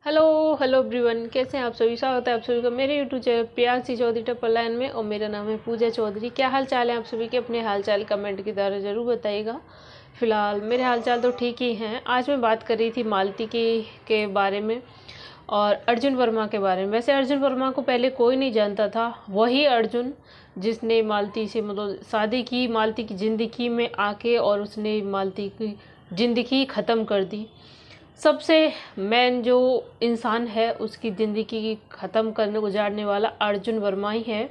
Hello hello everyone, कैसे हैं आप सभी। स्वागत है आप सभी का मेरे YouTube channel Priyanshi Chaudhary triple line में। और मेरा नाम है पूजा चौधरी। क्या हाल चाल है आप सभी के? अपने हाल चाल कमेंट के द्वारा ज़रूर बताइएगा। फ़िलहाल मेरे हाल चाल तो ठीक ही हैं। आज मैं बात कर रही थी मालती के बारे में और अर्जुन वर्मा के बारे में। वैसे अर्जुन वर्मा को पहले कोई नहीं जानता था। वही अर्जुन जिसने मालती से मतलब शादी की, मालती की ज़िंदगी में आके, और उसने मालती की ज़िंदगी ख़त्म कर दी। सबसे मेन जो इंसान है उसकी ज़िंदगी ख़त्म करने गुजारने वाला अर्जुन वर्मा ही है,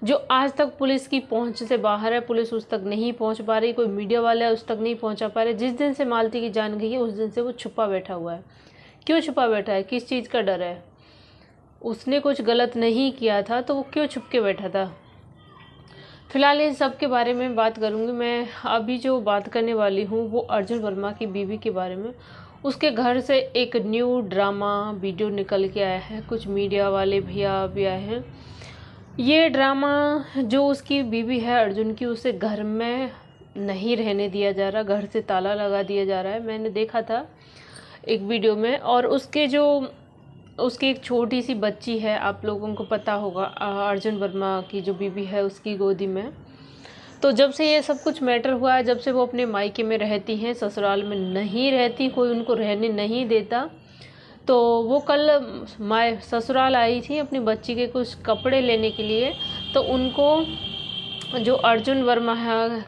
जो आज तक पुलिस की पहुंच से बाहर है। पुलिस उस तक नहीं पहुंच पा रही, कोई मीडिया वाले उस तक नहीं पहुंचा पा रहे। जिस दिन से मालती की जान गई है उस दिन से वो छुपा बैठा हुआ है। क्यों छुपा बैठा है? किस चीज़ का डर है? उसने कुछ गलत नहीं किया था तो वो क्यों छुप के बैठा था? फिलहाल इन सब के बारे में बात करूँगी। मैं अभी जो बात करने वाली हूँ वो अर्जुन वर्मा की बीवी के बारे में। उसके घर से एक न्यू ड्रामा वीडियो निकल के आया है। कुछ मीडिया वाले भैया भी आए हैं। ये ड्रामा जो उसकी बीवी है अर्जुन की, उसे घर में नहीं रहने दिया जा रहा, घर से ताला लगा दिया जा रहा है। मैंने देखा था एक वीडियो में। और उसकी एक छोटी सी बच्ची है, आप लोगों को पता होगा, अर्जुन वर्मा की जो बीवी है उसकी गोदी में। तो जब से ये सब कुछ मैटर हुआ है, जब से वो अपने मायके में रहती हैं, ससुराल में नहीं रहती, कोई उनको रहने नहीं देता। तो वो कल ससुराल आई थी अपनी बच्ची के कुछ कपड़े लेने के लिए। तो उनको जो अर्जुन वर्मा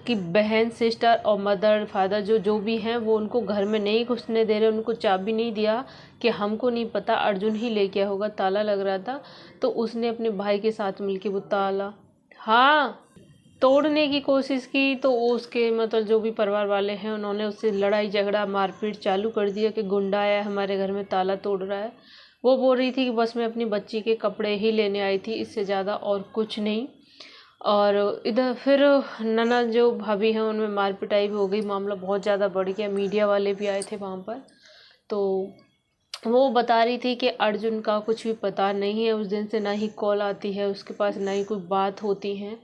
की बहन, सिस्टर और मदर फादर जो भी हैं, वो उनको घर में नहीं घुसने दे रहे। उनको चाबी नहीं दिया कि हमको नहीं पता, अर्जुन ही ले गया होगा, ताला लग रहा था। तो उसने अपने भाई के साथ मिलके वो ताला तोड़ने की कोशिश की। तो उसके मतलब जो भी परिवार वाले हैं उन्होंने उससे लड़ाई झगड़ा मारपीट चालू कर दिया कि गुंडा आया हमारे घर में, ताला तोड़ रहा है। वो बोल रही थी कि बस मैं अपनी बच्ची के कपड़े ही लेने आई थी, इससे ज़्यादा और कुछ नहीं। और इधर फिर ननद जो भाभी हैं उनमें मार पिटाई भी हो गई। मामला बहुत ज़्यादा बढ़ गया। मीडिया वाले भी आए थे वहाँ पर। तो वो बता रही थी कि अर्जुन का कुछ भी पता नहीं है। उस दिन से ना ही कॉल आती है उसके पास, ना ही कोई बात होती है।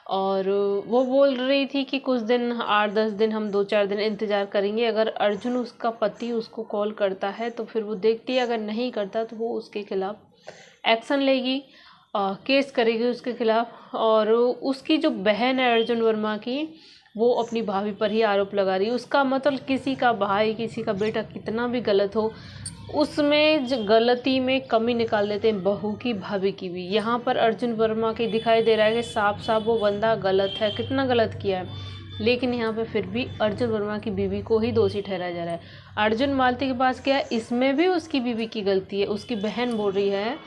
और वो बोल रही थी कि कुछ दिन, 8-10 दिन, हम 2-4 दिन इंतज़ार करेंगे। अगर अर्जुन, उसका पति, उसको कॉल करता है तो फिर वो देखती है, अगर नहीं करता तो वो उसके खिलाफ़ एक्शन लेगी, केस करेगी उसके खिलाफ़। और उसकी जो बहन है अर्जुन वर्मा की, वो अपनी भाभी पर ही आरोप लगा रही है। उसका मतलब किसी का भाई, किसी का बेटा कितना भी गलत हो, उसमें जो गलती में कमी निकाल देते हैं बहू की, भाभी की भी। यहाँ पर अर्जुन वर्मा की दिखाई दे रहा है कि साफ साफ वो बंदा गलत है, कितना गलत किया है। लेकिन यहाँ पे फिर भी अर्जुन वर्मा की बीवी को ही दोषी ठहराया जा रहा है। अर्जुन मालती के पास गया, इसमें भी उसकी बीवी की गलती है। उसकी बहन बोल रही है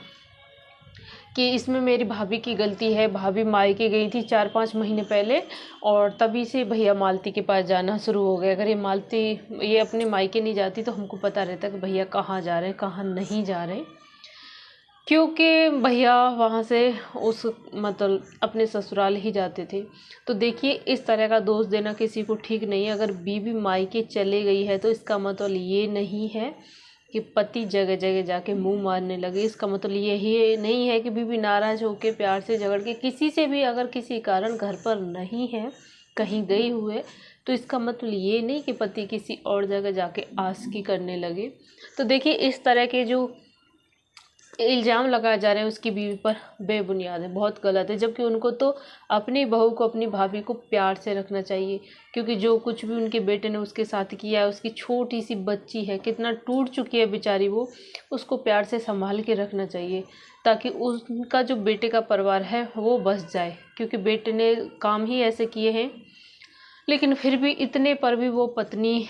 कि इसमें मेरी भाभी की गलती है। भाभी मायके गई थी 4-5 महीने पहले, और तभी से भैया मालती के पास जाना शुरू हो गया। अगर ये अपने मायके नहीं जाती तो हमको पता रहता कि भैया कहाँ जा रहे हैं, कहाँ नहीं जा रहे, क्योंकि भैया वहाँ से उस मतलब अपने ससुराल ही जाते थे। तो देखिए, इस तरह का दोष देना किसी को ठीक नहीं है। अगर बीवी मायके चले गई है तो इसका मतलब ये नहीं है कि पति जगह जगह जाके मुंह मारने लगे। इसका मतलब यही नहीं है कि बीवी नाराज़ होकर, प्यार से झगड़ के किसी से भी अगर किसी कारण घर पर नहीं है, कहीं गई हुए, तो इसका मतलब ये नहीं कि पति किसी और जगह जाके आशिकी करने लगे। तो देखिए, इस तरह के जो इल्ज़ाम लगाए जा रहे हैं उसकी बीवी पर, बेबुनियाद है, बहुत गलत है। जबकि उनको तो अपनी बहू को, अपनी भाभी को प्यार से रखना चाहिए, क्योंकि जो कुछ भी उनके बेटे ने उसके साथ किया है, उसकी छोटी सी बच्ची है, कितना टूट चुकी है बेचारी वो, उसको प्यार से संभाल के रखना चाहिए, ताकि उनका जो बेटे का परिवार है वो बस जाए। क्योंकि बेटे ने काम ही ऐसे किए हैं, लेकिन फिर भी इतने पर भी वो पत्नी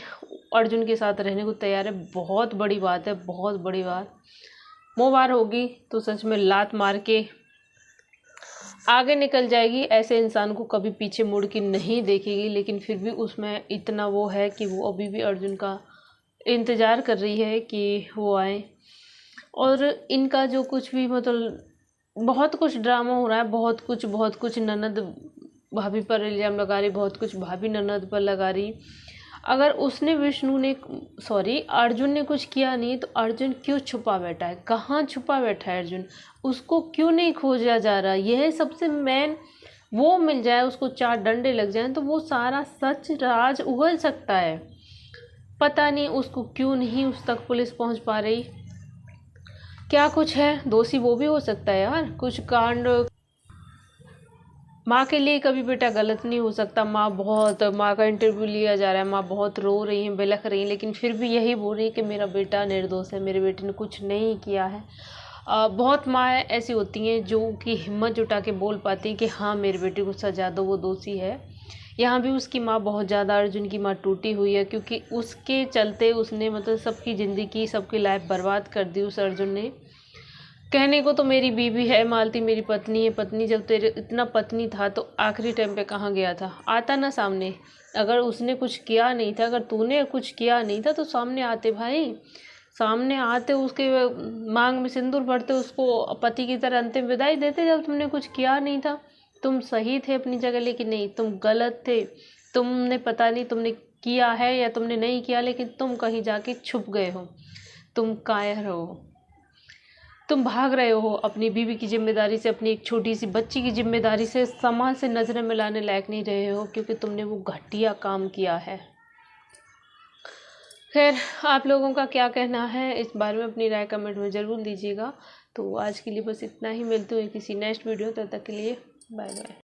अर्जुन के साथ रहने को तैयार है। बहुत बड़ी बात है, बहुत बड़ी बात। मुँहबार होगी तो सच में लात मार के आगे निकल जाएगी। ऐसे इंसान को कभी पीछे मुड़ के नहीं देखेगी। लेकिन फिर भी उसमें इतना वो है कि वो अभी भी अर्जुन का इंतज़ार कर रही है कि वो आए। और इनका जो कुछ भी मतलब बहुत कुछ ड्रामा हो रहा है, बहुत कुछ ननद भाभी पर इल्ज़ाम लगा रही, बहुत कुछ भाभी ननद पर लगा रही। अगर उसने अर्जुन ने कुछ किया नहीं तो अर्जुन क्यों छुपा बैठा है? कहाँ छुपा बैठा है अर्जुन? उसको क्यों नहीं खोजा जा रहा? यह सबसे मेन। वो मिल जाए, उसको 4 डंडे लग जाएं तो वो सारा सच राज उगल सकता है। पता नहीं उसको क्यों नहीं उस तक पुलिस पहुंच पा रही। क्या कुछ है, दोषी वो भी हो सकता है यार। कुछ कांड माँ के लिए कभी बेटा गलत नहीं हो सकता। माँ का इंटरव्यू लिया जा रहा है, माँ बहुत रो रही है, बिलख रही है, लेकिन फिर भी यही बोल रही है कि मेरा बेटा निर्दोष है, मेरे बेटे ने कुछ नहीं किया है। बहुत माँ ऐसी होती हैं जो कि हिम्मत जुटा के बोल पाती हैं कि हाँ मेरे बेटे को सजा दो, वो दोषी है। यहाँ भी उसकी माँ बहुत ज़्यादा, अर्जुन की माँ टूटी हुई है, क्योंकि उसके चलते उसने मतलब सबकी ज़िंदगी, सबकी लाइफ बर्बाद कर दी उस अर्जुन ने। कहने को तो मेरी बीवी है, मालती मेरी पत्नी है, पत्नी जब तेरे इतना पत्नी था तो आखिरी टाइम पे कहाँ गया था? आता ना सामने। अगर उसने कुछ किया नहीं था, अगर तूने कुछ किया नहीं था तो सामने आते भाई, सामने आते, उसके मांग में सिंदूर भरते, उसको पति की तरह अंतिम विदाई देते जब तुमने कुछ किया नहीं था। तुम सही थे अपनी जगह, लेकिन नहीं, तुम गलत थे। तुमने पता नहीं तुमने किया है या तुमने नहीं किया, लेकिन तुम कहीं जाके छुप गए हो, तुम कायर हो, तुम भाग रहे हो अपनी बीवी की जिम्मेदारी से, अपनी एक छोटी सी बच्ची की जिम्मेदारी से, समाज से नजरें मिलाने लायक नहीं रहे हो, क्योंकि तुमने वो घटिया काम किया है। खैर, आप लोगों का क्या कहना है इस बारे में अपनी राय कमेंट में ज़रूर दीजिएगा। तो आज के लिए बस इतना ही, मिलते हुए किसी नेक्स्ट वीडियो, तब तक के लिए बाय बाय।